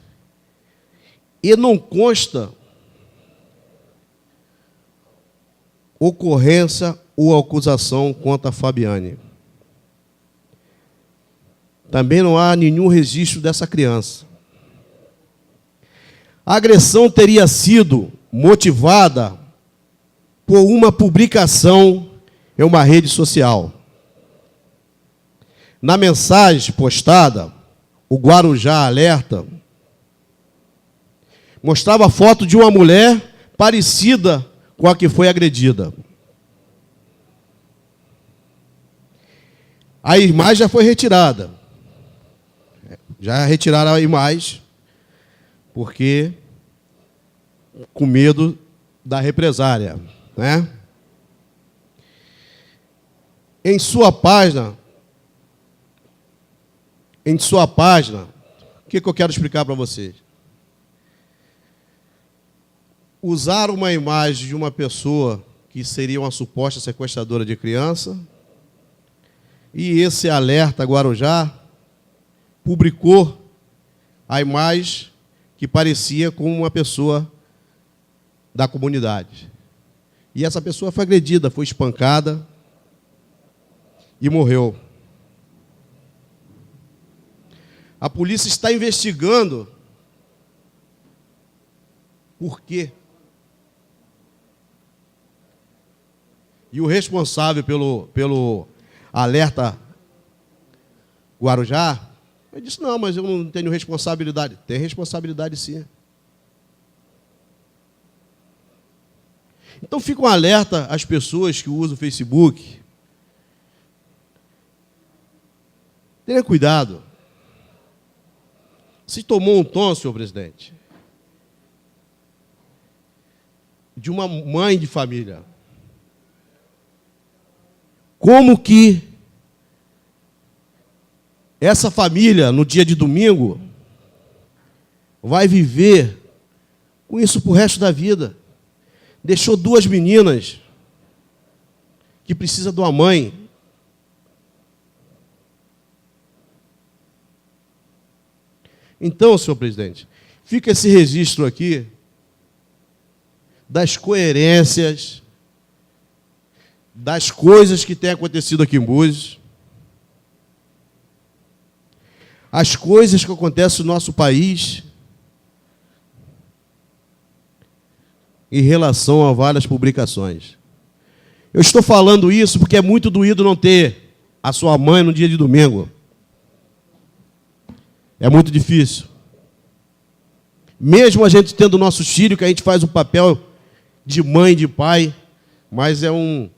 e não consta ocorrência ou acusação contra a Fabiane. Também não há nenhum registro dessa criança. A agressão teria sido motivada por uma publicação em uma rede social. Na mensagem postada, o Guarujá Alerta mostrava a foto de uma mulher parecida com a que foi agredida. A imagem já foi retirada. Já retiraram a imagem, porque com medo da represária, né? Em sua página, o que eu quero explicar para vocês? Usar uma imagem de uma pessoa que seria uma suposta sequestradora de criança, e esse Alerta Guarujá publicou a imagem que parecia com uma pessoa da comunidade. E essa pessoa foi agredida, foi espancada e morreu. A polícia está investigando por quê. E o responsável pelo Alerta Guarujá, ele disse, não, mas eu não tenho responsabilidade. Tem responsabilidade, sim. Então, fica um alerta às pessoas que usam o Facebook. Tenha cuidado. Se tomou um tom, senhor presidente, de uma mãe de família, como que essa família, no dia de domingo, vai viver com isso para o resto da vida? Deixou duas meninas que precisam de uma mãe. Então, senhor presidente, fica esse registro aqui das coerências das coisas que têm acontecido aqui em Búzios, as coisas que acontecem no nosso país em relação a várias publicações. Eu estou falando isso porque é muito doído não ter a sua mãe no dia de domingo. É muito difícil. Mesmo a gente tendo nossos filhos, que a gente faz o papel de mãe e de pai, mas é um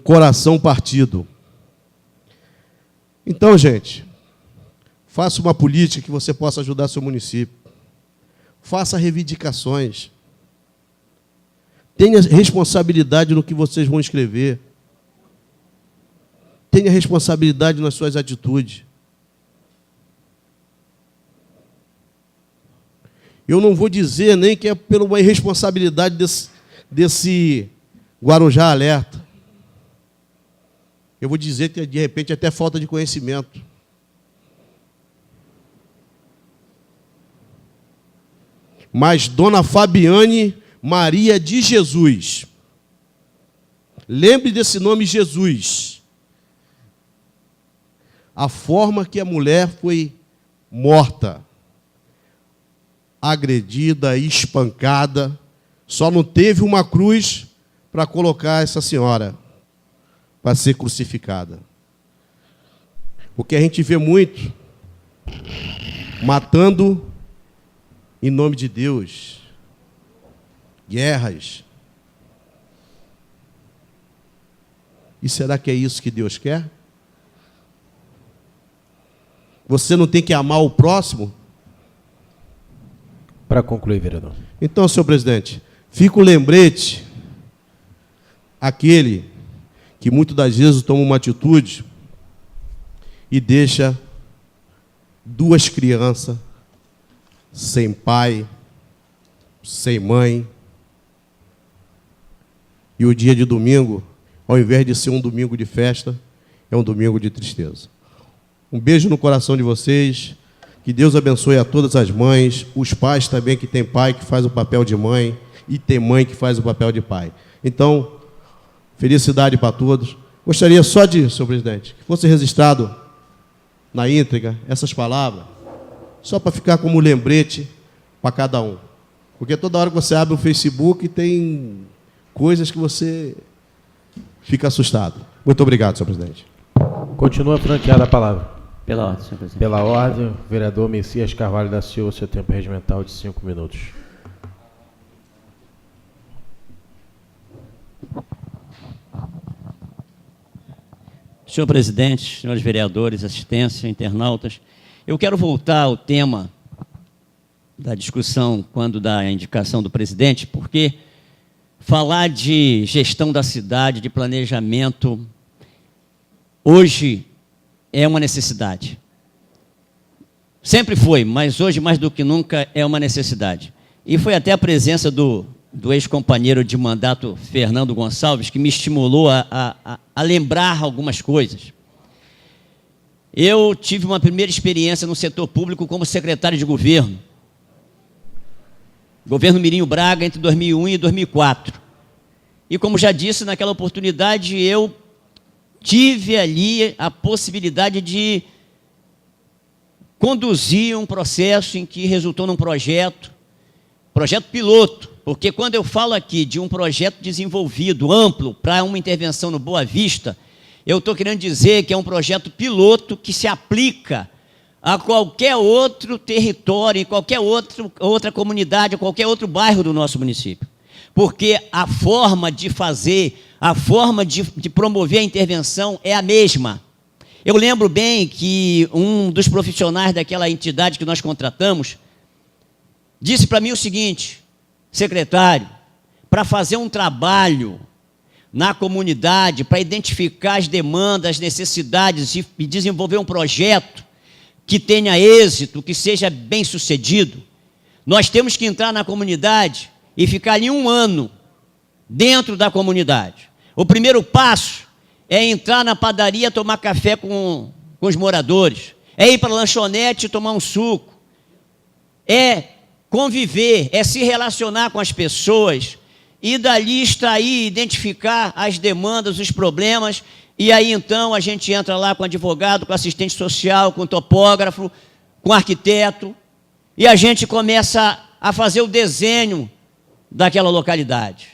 coração partido. Então, gente, faça uma política que você possa ajudar seu município. Faça reivindicações. Tenha responsabilidade no que vocês vão escrever. Tenha responsabilidade nas suas atitudes. Eu não vou dizer nem que é pela uma irresponsabilidade desse Guarujá Alerta. Eu vou dizer que, de repente, até falta de conhecimento. Mas Dona Fabiane Maria de Jesus, lembre desse nome Jesus, a forma que a mulher foi morta, agredida, espancada, só não teve uma cruz para colocar essa senhora para ser crucificada. Porque a gente vê muito matando em nome de Deus, guerras. E será que é isso que Deus quer? Você não tem que amar o próximo? Para concluir, vereador. Então, senhor presidente, fica o lembrete, aquele que muitas das vezes toma uma atitude e deixa duas crianças sem pai, sem mãe. E o dia de domingo, ao invés de ser um domingo de festa, é um domingo de tristeza. Um beijo no coração de vocês. Que Deus abençoe a todas as mães, os pais também, que tem pai que faz o papel de mãe e tem mãe que faz o papel de pai. Então, felicidade para todos. Gostaria só de, senhor presidente, que fosse registrado na íntegra essas palavras, só para ficar como lembrete para cada um. Porque toda hora que você abre o Facebook tem coisas que você fica assustado. Muito obrigado, senhor presidente. Continua franqueada a palavra. Pela ordem, senhor presidente. Pela ordem, vereador Messias Carvalho da Silva, seu tempo regimental de 5 minutos. Senhor presidente, senhores vereadores, assistência, internautas, eu quero voltar ao tema da discussão quando da indicação do presidente, porque falar de gestão da cidade, de planejamento, hoje é uma necessidade. Sempre foi, mas hoje mais do que nunca é uma necessidade. E foi até a presença do ex-companheiro de mandato, Fernando Gonçalves, que me estimulou a lembrar algumas coisas. Eu tive uma primeira experiência no setor público como secretário de governo. Governo Mirinho Braga, entre 2001 e 2004. E, como já disse, naquela oportunidade, eu tive ali a possibilidade de conduzir um processo em que resultou num projeto piloto, porque quando eu falo aqui de um projeto desenvolvido, amplo, para uma intervenção no Boa Vista, eu estou querendo dizer que é um projeto piloto que se aplica a qualquer outro território, em qualquer outra comunidade, a qualquer outro bairro do nosso município. Porque a forma de fazer, a forma de promover a intervenção é a mesma. Eu lembro bem que um dos profissionais daquela entidade que nós contratamos disse para mim o seguinte: secretário, para fazer um trabalho na comunidade, para identificar as demandas, as necessidades e desenvolver um projeto que tenha êxito, que seja bem sucedido, nós temos que entrar na comunidade e ficar ali 1 ano dentro da comunidade. O primeiro passo é entrar na padaria, tomar café com os moradores, é ir para a lanchonete tomar um suco, é conviver, é se relacionar com as pessoas, e dali extrair, identificar as demandas, os problemas, e aí então a gente entra lá com advogado, com assistente social, com topógrafo, com arquiteto, e a gente começa a fazer o desenho daquela localidade.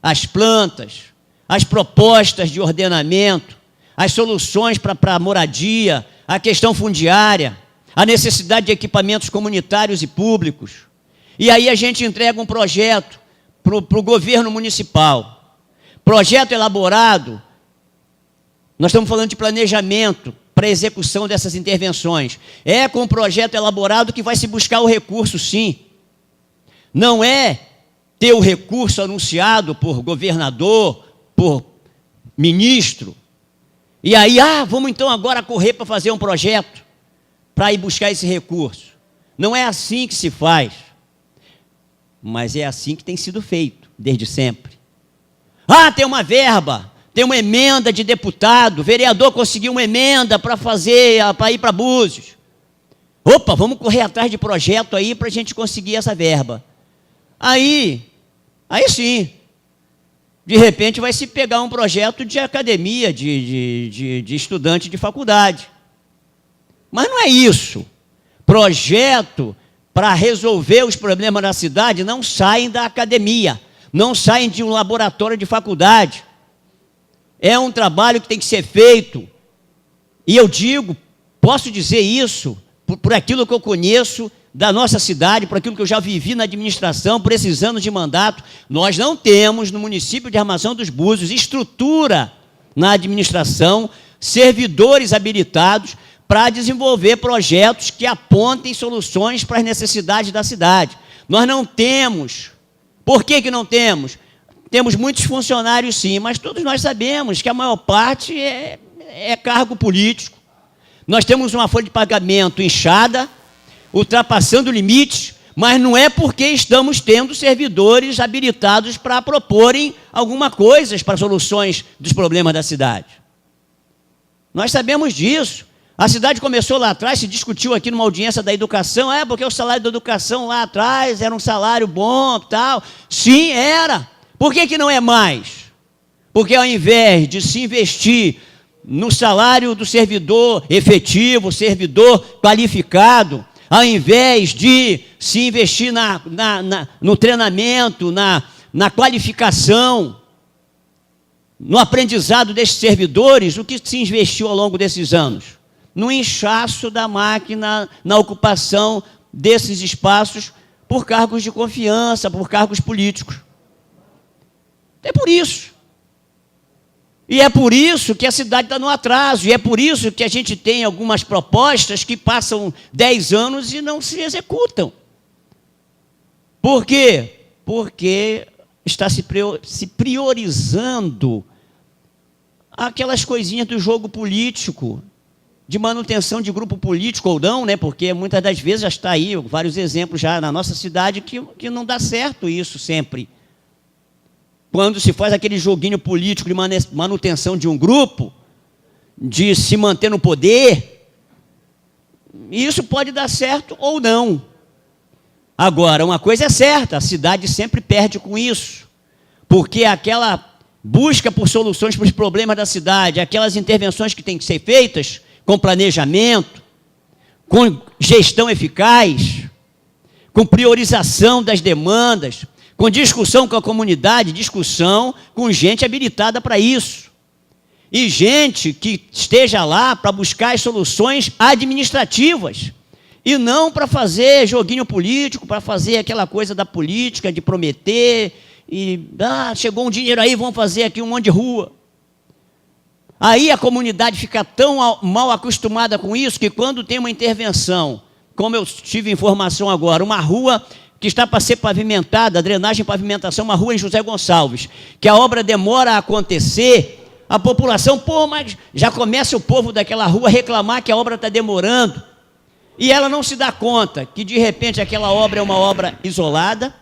As plantas, as propostas de ordenamento, as soluções para a moradia, a questão fundiária, a necessidade de equipamentos comunitários e públicos. E aí a gente entrega um projeto para o governo municipal. Projeto elaborado, nós estamos falando de planejamento para a execução dessas intervenções. É com o projeto elaborado que vai se buscar o recurso, sim. Não é ter o recurso anunciado por governador, por ministro, e aí, vamos então agora correr para fazer um projeto, para ir buscar esse recurso. Não é assim que se faz, mas é assim que tem sido feito, desde sempre. Tem uma verba, tem uma emenda de deputado, o vereador conseguiu uma emenda para ir para Búzios. Opa, vamos correr atrás de projeto aí para a gente conseguir essa verba. Aí sim, de repente vai se pegar um projeto de academia, de estudante de faculdade. Mas não é isso. Projeto para resolver os problemas da cidade não saem da academia, não saem de um laboratório de faculdade. É um trabalho que tem que ser feito. E eu posso dizer isso por aquilo que eu conheço da nossa cidade, por aquilo que eu já vivi na administração, por esses anos de mandato. Nós não temos no município de Armação dos Búzios estrutura na administração, servidores habilitados para desenvolver projetos que apontem soluções para as necessidades da cidade. Nós não temos. Por que não temos? Temos muitos funcionários, sim, mas todos nós sabemos que a maior parte é cargo político. Nós temos uma folha de pagamento inchada, ultrapassando limites, mas não é porque estamos tendo servidores habilitados para proporem alguma coisa para soluções dos problemas da cidade. Nós sabemos disso. A cidade começou lá atrás, se discutiu aqui numa audiência da educação, porque o salário da educação lá atrás era um salário bom, tal. Sim, era. Por que não é mais? Porque ao invés de se investir no salário do servidor efetivo, servidor qualificado, ao invés de se investir no treinamento, na qualificação, no aprendizado desses servidores, o que se investiu ao longo desses anos? No inchaço da máquina, na ocupação desses espaços por cargos de confiança, por cargos políticos. É por isso. E é por isso que a cidade está no atraso, e é por isso que a gente tem algumas propostas que passam 10 anos e não se executam. Por quê? Porque está se priorizando aquelas coisinhas do jogo político, de manutenção de grupo político ou não, porque muitas das vezes já está aí, vários exemplos já na nossa cidade, que não dá certo isso sempre. Quando se faz aquele joguinho político de manutenção de um grupo, de se manter no poder, isso pode dar certo ou não. Agora, uma coisa é certa, a cidade sempre perde com isso, porque aquela busca por soluções para os problemas da cidade, aquelas intervenções que têm que ser feitas com planejamento, com gestão eficaz, com priorização das demandas, com discussão com a comunidade, discussão com gente habilitada para isso. E gente que esteja lá para buscar as soluções administrativas, e não para fazer joguinho político, para fazer aquela coisa da política, de prometer, e chegou um dinheiro aí, vamos fazer aqui um monte de rua. Aí a comunidade fica tão mal acostumada com isso, que quando tem uma intervenção, como eu tive informação agora, uma rua que está para ser pavimentada, drenagem e pavimentação, uma rua em José Gonçalves, que a obra demora a acontecer, a população, mas já começa o povo daquela rua a reclamar que a obra está demorando, e ela não se dá conta que, de repente, aquela obra é uma obra isolada.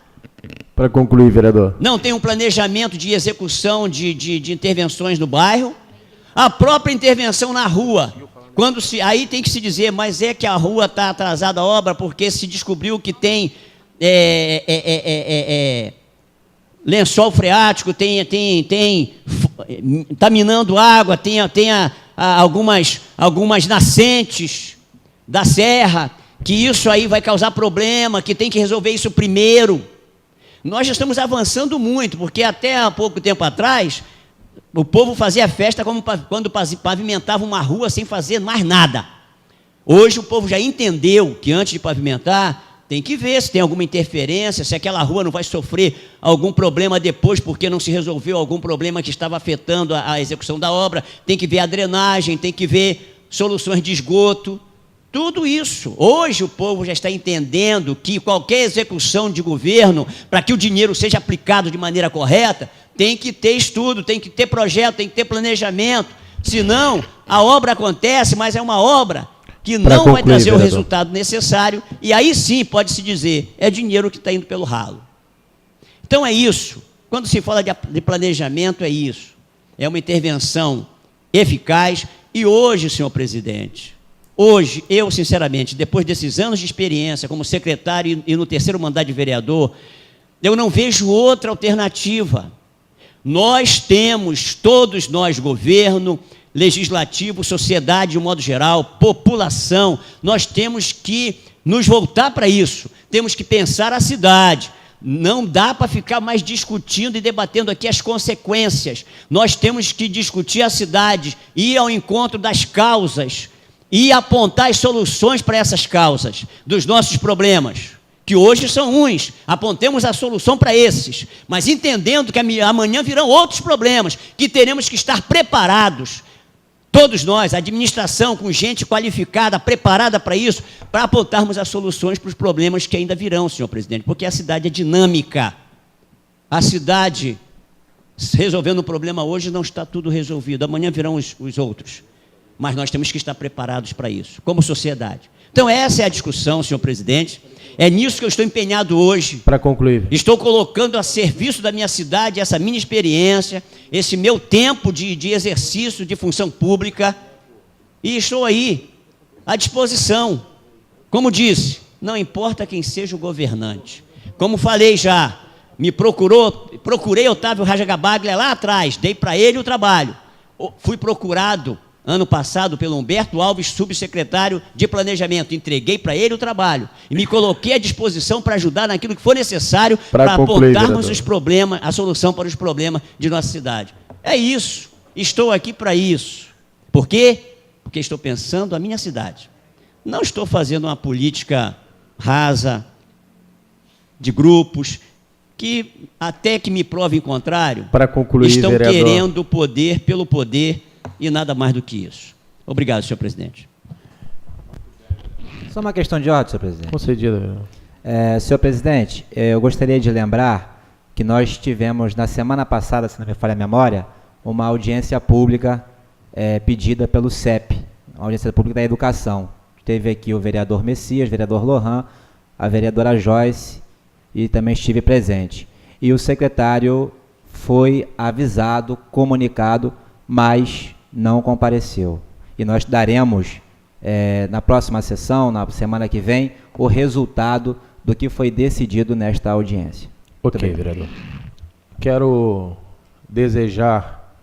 Para concluir, vereador. Não tem um planejamento de execução de intervenções no bairro. A própria intervenção na rua, aí tem que se dizer, mas é que a rua está atrasada a obra porque se descobriu que tem lençol freático, está minando água, tem algumas nascentes da serra, que isso aí vai causar problema, que tem que resolver isso primeiro. Nós já estamos avançando muito, porque até há pouco tempo atrás, o povo fazia festa quando pavimentava uma rua sem fazer mais nada. Hoje o povo já entendeu que antes de pavimentar, tem que ver se tem alguma interferência, se aquela rua não vai sofrer algum problema depois, porque não se resolveu algum problema que estava afetando a execução da obra. Tem que ver a drenagem, tem que ver soluções de esgoto. Tudo isso. Hoje o povo já está entendendo que qualquer execução de governo, para que o dinheiro seja aplicado de maneira correta, tem que ter estudo, tem que ter projeto, tem que ter planejamento. Senão, a obra acontece, mas é uma obra que não vai trazer o resultado necessário, e aí sim pode-se dizer, é dinheiro que está indo pelo ralo. Então é isso. Quando se fala de planejamento, é isso. É uma intervenção eficaz, e hoje, senhor presidente, hoje, eu, sinceramente, depois desses anos de experiência como secretário e no terceiro mandato de vereador, eu não vejo outra alternativa. Nós temos, todos nós, governo, legislativo, sociedade de um modo geral, população, nós temos que nos voltar para isso, temos que pensar a cidade. Não dá para ficar mais discutindo e debatendo aqui as consequências. Nós temos que discutir a cidade, ir ao encontro das causas e apontar as soluções para essas causas, dos nossos problemas, que hoje são uns. Apontemos a solução para esses, mas entendendo que amanhã virão outros problemas, que teremos que estar preparados. Todos nós, a administração com gente qualificada, preparada para isso, para apontarmos as soluções para os problemas que ainda virão, senhor presidente, porque a cidade é dinâmica. A cidade, resolvendo o problema hoje, não está tudo resolvido. Amanhã virão os outros. Mas nós temos que estar preparados para isso, como sociedade. Então, essa é a discussão, senhor presidente. É nisso que eu estou empenhado hoje. Para concluir. Estou colocando a serviço da minha cidade essa minha experiência, esse meu tempo de exercício de função pública, e estou aí, à disposição. Como disse, não importa quem seja o governante. Como falei já, procurei Otávio Rajagabaglia lá atrás, dei para ele o trabalho. Fui procurado ano passado pelo Humberto Alves, subsecretário de Planejamento. Entreguei para ele o trabalho e me coloquei à disposição para ajudar naquilo que for necessário para apontarmos os problemas, a solução para os problemas de nossa cidade. É isso. Estou aqui para isso. Por quê? Porque estou pensando a minha cidade. Não estou fazendo uma política rasa de grupos que, até que me provem contrário, para concluir, estão vereador, querendo o poder pelo poder e nada mais do que isso. Obrigado, senhor presidente. Só uma questão de ordem, senhor presidente. Concedida. Senhor presidente, eu gostaria de lembrar que nós tivemos, na semana passada, se não me falha a memória, uma audiência pública pedida pelo CEP, a audiência pública da educação. Teve aqui o vereador Messias, o vereador Lohan, a vereadora Joyce, e também estive presente. E o secretário foi avisado, comunicado, mas não compareceu. E nós daremos, na próxima sessão, na semana que vem, o resultado do que foi decidido nesta audiência. Ok, vereador. Quero desejar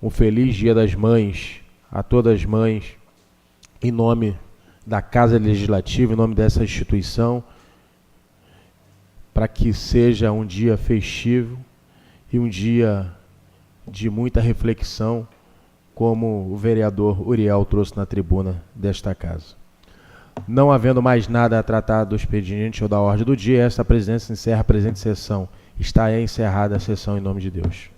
um feliz Dia das Mães a todas as mães, em nome da Casa Legislativa, em nome dessa instituição, para que seja um dia festivo e um dia de muita reflexão, como o vereador Uriel trouxe na tribuna desta casa. Não havendo mais nada a tratar do expediente ou da ordem do dia, esta presidência encerra a presente sessão. Está encerrada a sessão em nome de Deus.